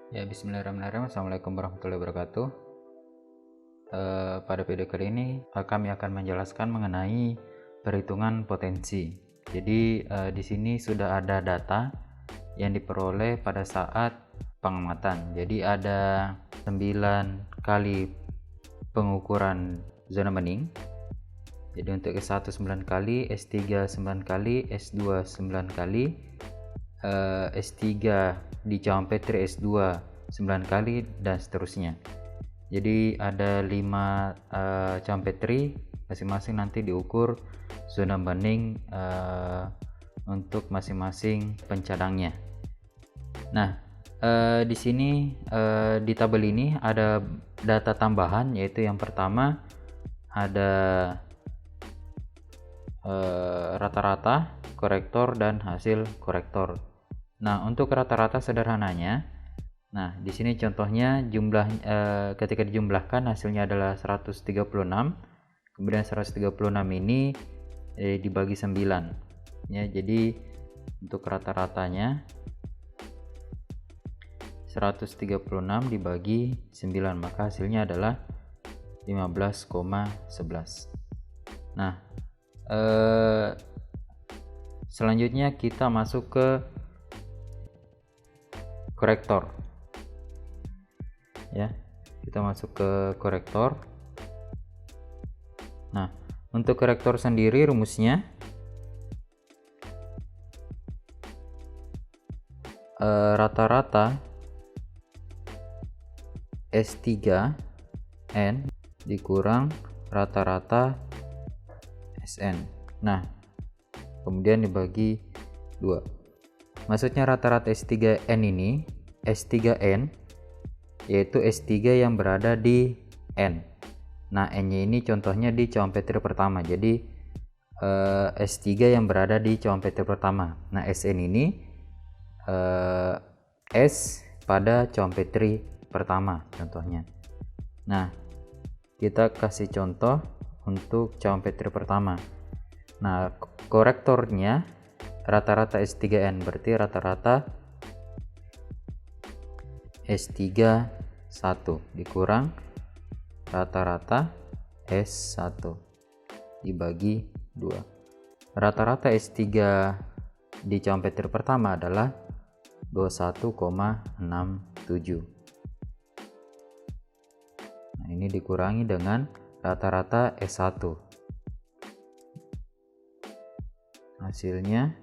Ya, bismillahirrahmanirrahim. Assalamualaikum warahmatullahi wabarakatuh. Pada video kali ini kami akan menjelaskan mengenai perhitungan potensi. Jadi di sini sudah ada data yang diperoleh pada saat pengamatan. Jadi ada 9 kali pengukuran zona bening. Jadi untuk S1 9 kali, S3 9 kali, S2 9 kali, S3 di geometri S2 9 kali, dan seterusnya. Jadi ada 5 geometri, masing-masing nanti diukur zona bening untuk masing-masing pencadangnya. Nah, di sini di tabel ini ada data tambahan, yaitu yang pertama ada rata-rata, korektor, dan hasil korektor. Nah, untuk rata-rata sederhananya, nah di sini contohnya jumlah ketika dijumlahkan hasilnya adalah 136. Kemudian 136 ini dibagi 9. Ya, jadi untuk rata-ratanya 136 dibagi 9, maka hasilnya adalah 15,11. Nah, selanjutnya kita masuk ke korektor. Ya, kita masuk ke korektor. Nah, untuk korektor sendiri rumusnya rata-rata S3N dikurang rata-rata SN. Nah, kemudian dibagi 2. Maksudnya rata-rata S3N ini, S3N yaitu S3 yang berada di N. Nah, N-nya ini contohnya di geometri pertama. Jadi S3 yang berada di geometri pertama. Nah, Sn ini S pada geometri pertama contohnya. Nah, kita kasih contoh untuk geometri pertama. Nah, korektornya rata-rata S3N, berarti rata-rata S3 1 dikurang rata-rata S1 dibagi 2. Rata-rata S3 di geometri pertama adalah 21,67. Nah, ini dikurangi dengan rata-rata S1. Hasilnya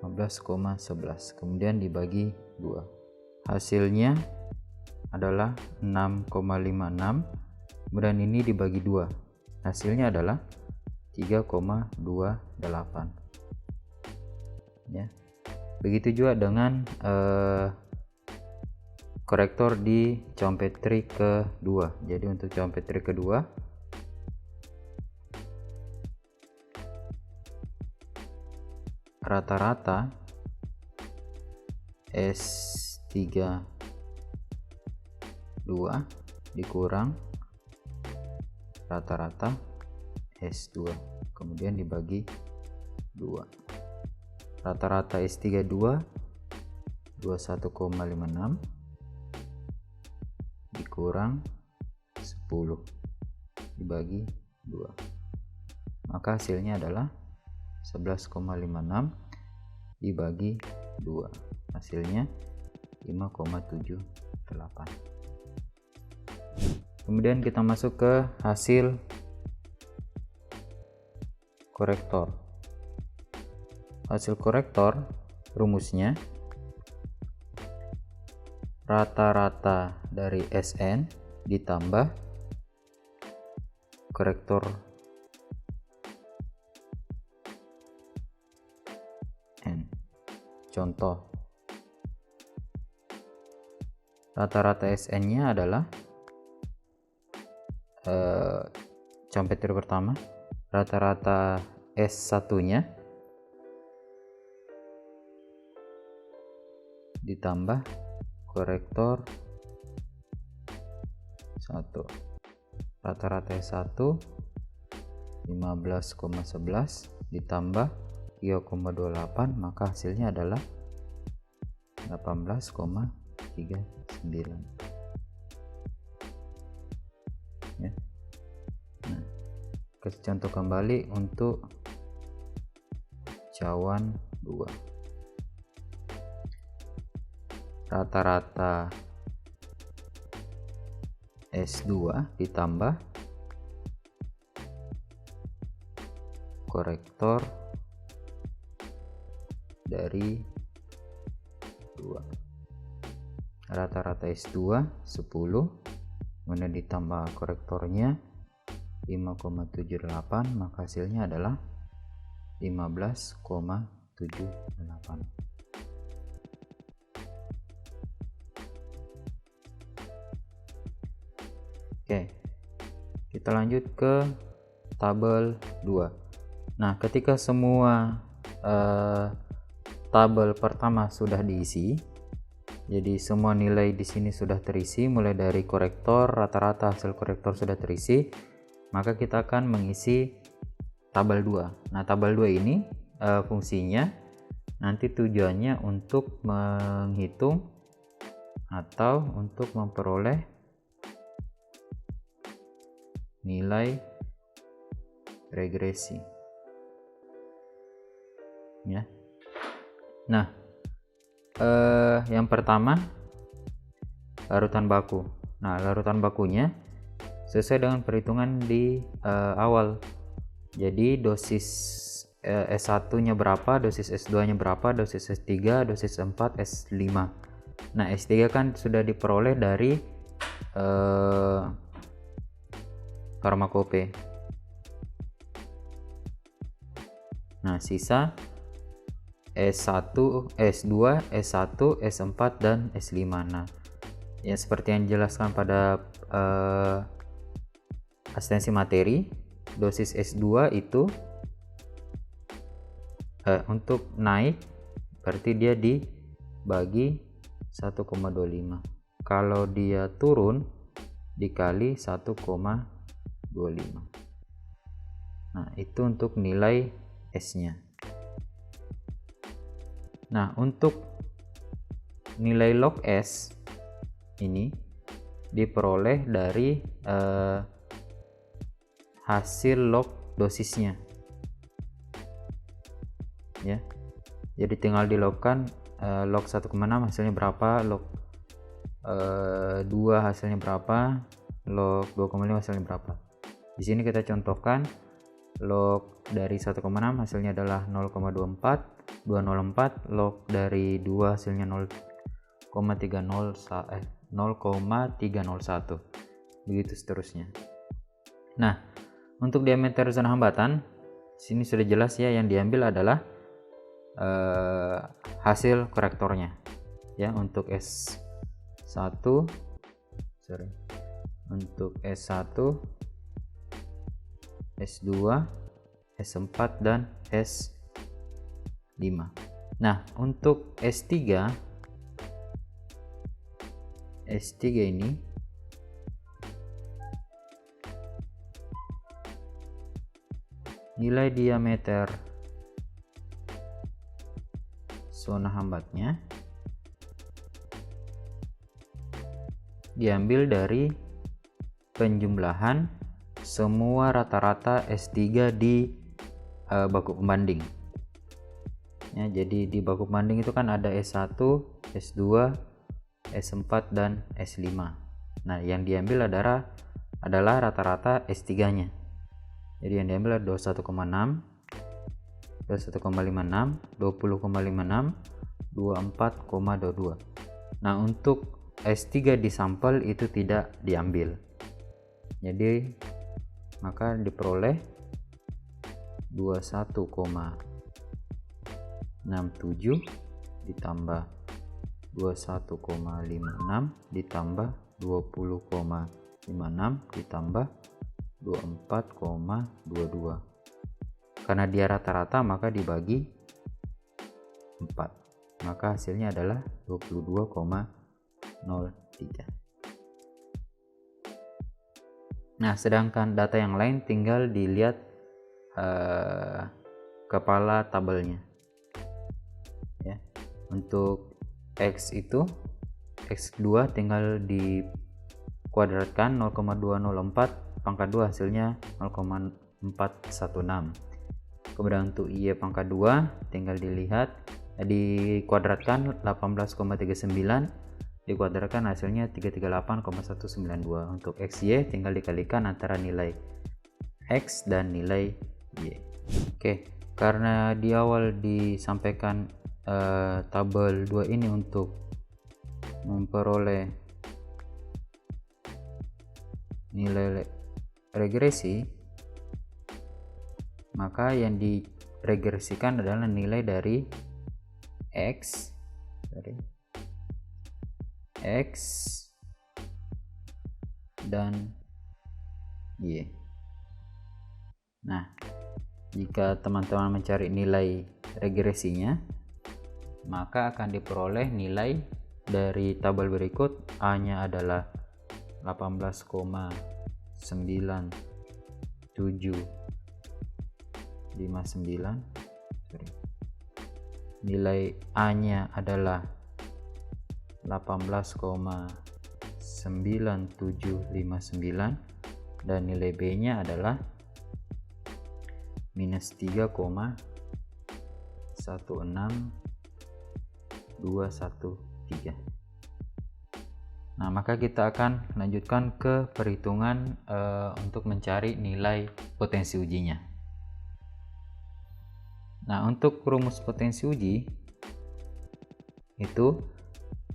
15,11. Kemudian dibagi 2. Hasilnya adalah 6,56. Kemudian ini dibagi 2. Hasilnya adalah 3,28. Ya. Begitu juga dengan korektor di geometri kedua. Jadi untuk geometri kedua rata-rata S3 2 dikurang rata-rata S2, kemudian dibagi 2. Rata-rata S3 2 21,56 dikurang 10 dibagi 2, maka hasilnya adalah 11,56 dibagi 2, hasilnya 5,78. Kemudian kita masuk ke hasil korektor. Hasil korektor rumusnya rata-rata dari Sn ditambah korektor N. Contoh, rata-rata Sn nya adalah geometri pertama, rata-rata S1 nya ditambah korektor 1, rata-rata S1 15,11 ditambah 3,28, maka hasilnya adalah 18,78. 39 ya. Nah, kasih contoh kembali untuk cawan 2. Rata-rata S2 ditambah korektor dari 2. Rata-rata S2 10, kemudian ditambah korektornya 5,78, maka hasilnya adalah 15,78. Oke, kita lanjut ke tabel 2. Nah, ketika semua tabel pertama sudah diisi, jadi semua nilai di sini sudah terisi, mulai dari korektor, rata-rata hasil korektor sudah terisi, maka kita akan mengisi tabel 2. Nah, tabel 2 ini fungsinya nanti tujuannya untuk menghitung atau untuk memperoleh nilai regresi ya. Nah, yang pertama larutan baku. Nah, larutan bakunya sesuai dengan perhitungan di awal. Jadi dosis S1 nya berapa, dosis S2 nya berapa, dosis S3, dosis 4, S5. Nah, S3 kan sudah diperoleh dari farmakope. Nah, sisa S1, S2, S1, S4, dan S5. Nah, ya seperti yang dijelaskan pada asistensi materi, dosis S2 itu untuk naik berarti dia dibagi 1,25. Kalau dia turun dikali 1,25. Nah, itu untuk nilai S-nya. Nah, untuk nilai log S ini diperoleh dari hasil log dosisnya ya. Jadi tinggal dilogkan log 1,6 hasilnya berapa, log 2 hasilnya berapa, log 2,5 hasilnya berapa. Di sini kita contohkan log dari 1,6 hasilnya adalah 0,24, 204, log dari 2 hasilnya 0,301, begitu seterusnya. Nah, untuk diameter zona hambatan sini sudah jelas ya, yang diambil adalah hasil korektornya ya. Untuk S1 untuk S1, S2, S4, dan S5. Nah, untuk S3 ini nilai diameter zona hambatnya diambil dari penjumlahan semua rata-rata S3 di baku pembanding ya. Jadi di baku pembanding itu kan ada S1, S2, S4, dan S5. Nah, yang diambil adalah rata-rata S3 nya. Jadi yang diambil adalah 21,6, 21,56, 20,56, 24,22. Nah, untuk S3 di sampel itu tidak diambil. Jadi maka diperoleh 21,67 ditambah 21,56 ditambah 20,56 ditambah 24,22. Karena dia rata-rata maka dibagi 4, maka hasilnya adalah 22,03. Nah, sedangkan data yang lain tinggal dilihat kepala tabelnya ya. Untuk X itu X2 tinggal dikuadratkan 0,204 pangkat 2 hasilnya 0,416. Kemudian untuk Y pangkat 2 tinggal dilihat dikuadratkan 18,39 dikuadratkan hasilnya 338,192. Untuk XY tinggal dikalikan antara nilai X dan nilai Y. Oke, karena di awal disampaikan tabel 2 ini untuk memperoleh nilai regresi, maka yang diregresikan adalah nilai dari X dan Y. Nah, jika teman-teman mencari nilai regresinya, maka akan diperoleh nilai dari tabel berikut. A-nya adalah 18,9759. Nilai A-nya adalah 18,9759 dan nilai B-nya adalah minus 3,16213. Nah, maka kita akan lanjutkan ke perhitungan untuk mencari nilai potensi ujinya. Nah, untuk rumus potensi uji itu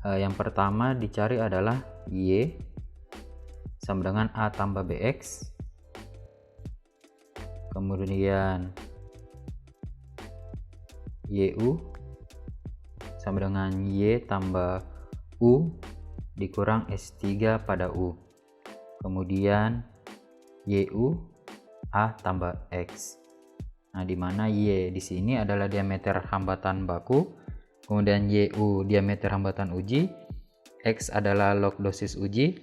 yang pertama dicari adalah Y sama dengan A tambah BX, kemudian YU sama dengan Y tambah U dikurang S3 pada U, kemudian YU A tambah X. Nah, di mana Y di sini adalah diameter hambatan baku, kemudian YU diameter hambatan uji, X adalah log dosis uji,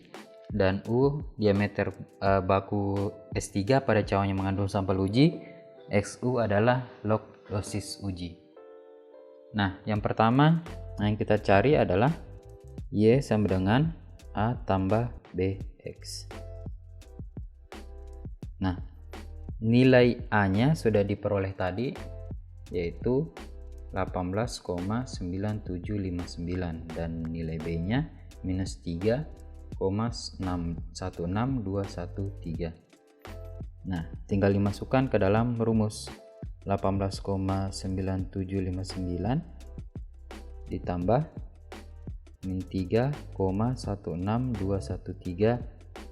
dan U diameter baku S3 pada cawan yang mengandung sampel uji. XU adalah log dosis uji. Nah, yang pertama yang kita cari adalah Y sama dengan A tambah BX. Nah, nilai A-nya sudah diperoleh tadi, yaitu 18,9759 dan nilai B-nya minus 3,16213. Nah, tinggal dimasukkan ke dalam rumus. 18,9759 ditambah min 3,16213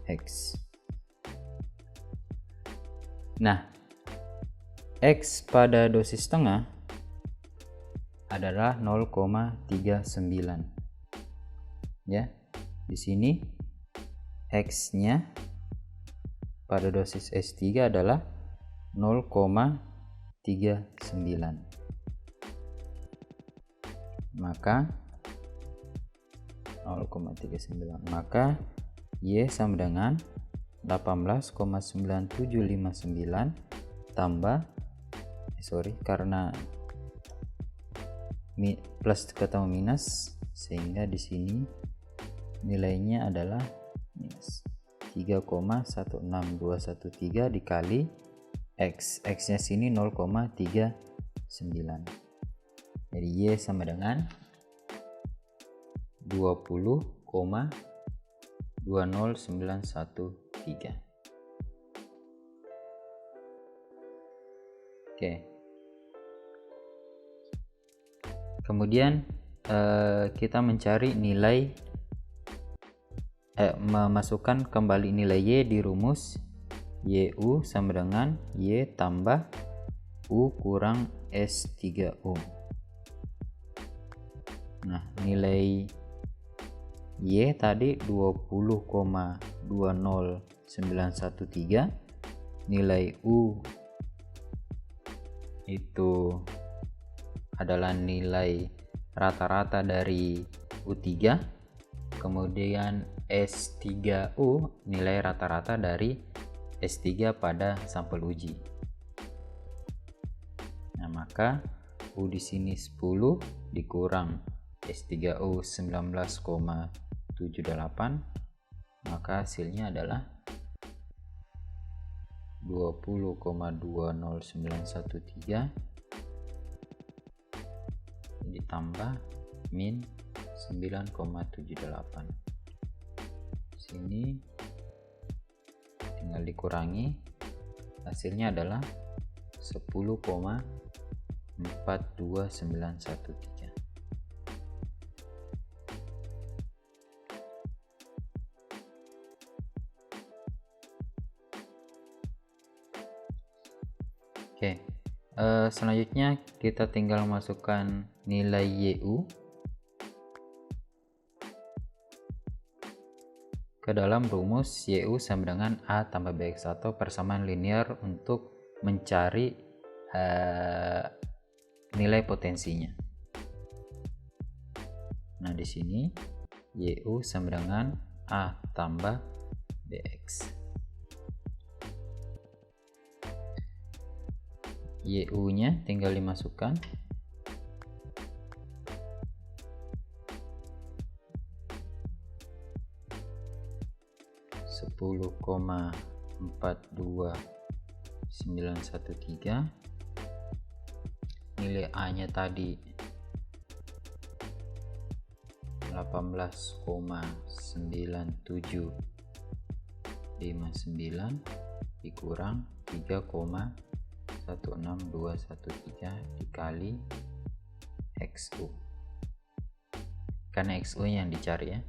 X. Nah, X pada dosis setengah adalah 0,39. Ya. Di sini X-nya pada dosis S3 adalah 0,39. Maka 0,39. Maka Y sama dengan 18,9759 tambah karena plus ketemu minus, sehingga di sini nilainya adalah minus 3,16213 dikali X. X-nya sini 0,39. Jadi Y sama dengan 20,20913. Oke. Kemudian kita mencari nilai memasukkan kembali nilai Y di rumus. YU sama dengan Y tambah U kurang S3U. Nah, nilai Y tadi 20,20913, nilai U itu adalah nilai rata-rata dari U3, kemudian S3U nilai rata-rata dari S3 pada sampel uji. Nah, maka U di sini 10 dikurang S3U 19,9 maka hasilnya adalah 20,20913 ditambah min 9,78. Sini tinggal dikurangi, hasilnya adalah 10,42913. Oke, selanjutnya kita tinggal masukkan nilai YU ke dalam rumus YU sama dengan A tambah BX atau persamaan linear untuk mencari nilai potensinya. Nah, di sini YU sama dengan A tambah BX. YU-nya tinggal dimasukkan. (10,42913). Nilai A-nya tadi 18,9759 dikurang 3,16213 dikali XU, karena XU yang dicari ya.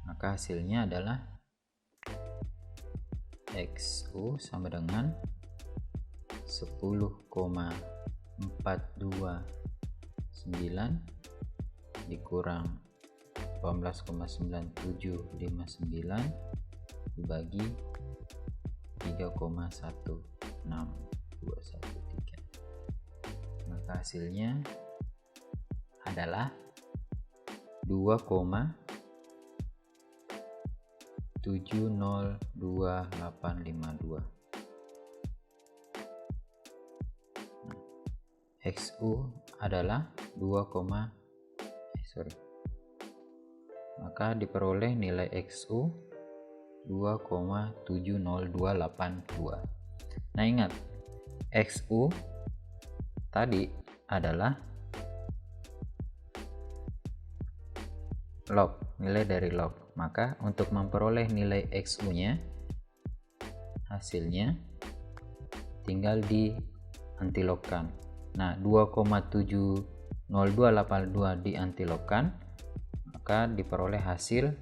Maka hasilnya adalah XU sama dengan 10,429 dikurang 18,9759 dibagi 3,16213. Maka hasilnya adalah 2,702,852. XU adalah maka diperoleh nilai XU 2,70282. Nah, ingat, XU tadi adalah log, nilai dari log. Maka untuk memperoleh nilai XU-nya, hasilnya tinggal di antilogkan. Nah, 2,70282 di antilogkan, maka diperoleh hasil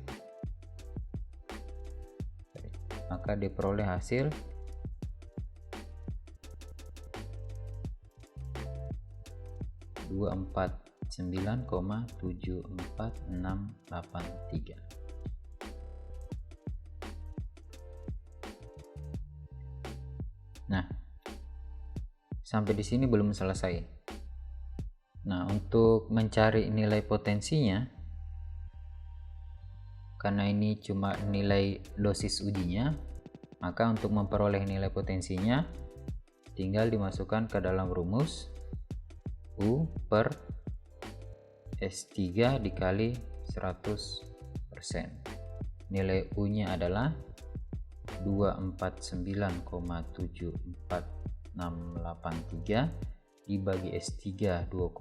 249,74683. Nah, sampai di sini belum selesai. Nah, untuk mencari nilai potensinya, karena ini cuma nilai dosis ujinya, maka untuk memperoleh nilai potensinya tinggal dimasukkan ke dalam rumus U per S3 dikali 100%. Nilai U-nya adalah 249,74683 dibagi S3 2,5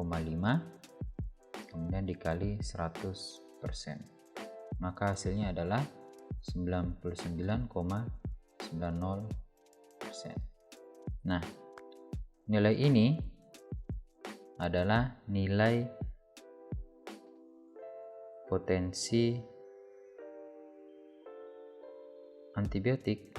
kemudian dikali 100%. Maka hasilnya adalah 99,90%. Nah, nilai ini adalah nilai potensi antibiotik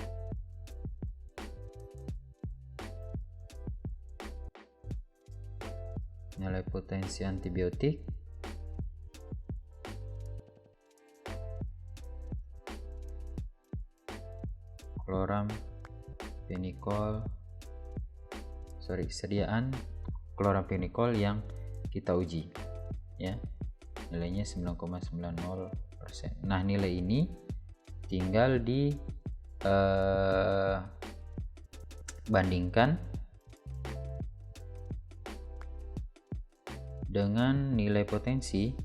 sediaan kloramfenikol yang kita uji ya, nilainya 9,90%. Nah, nilai ini tinggal di bandingkan dengan nilai potensi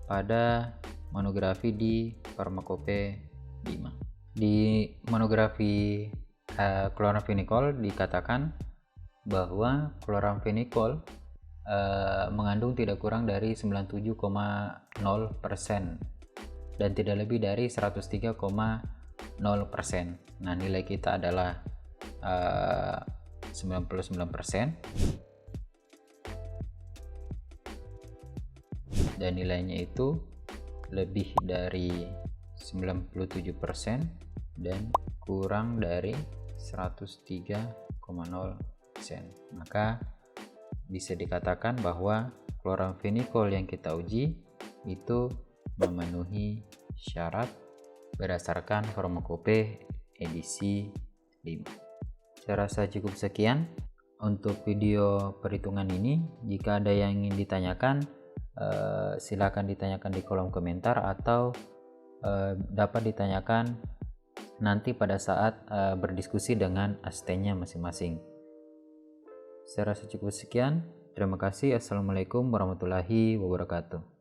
pada monografi di Pharmacope 5. Di monografi chloramphenicol dikatakan bahwa chloramphenicol mengandung tidak kurang dari 97,0% dan tidak lebih dari 103,0%. Nah, nilai kita adalah 99% dan nilainya itu lebih dari 97% dan kurang dari 103,0%. Maka bisa dikatakan bahwa chloramphenicol yang kita uji itu memenuhi syarat berdasarkan Pharmacope edisi 5. Saya rasa cukup sekian untuk video perhitungan ini. Jika ada yang ingin ditanyakan, silakan ditanyakan di kolom komentar atau dapat ditanyakan nanti pada saat berdiskusi dengan asistennya masing-masing. Saya rasa cukup sekian. Terima kasih. Assalamualaikum warahmatullahi wabarakatuh.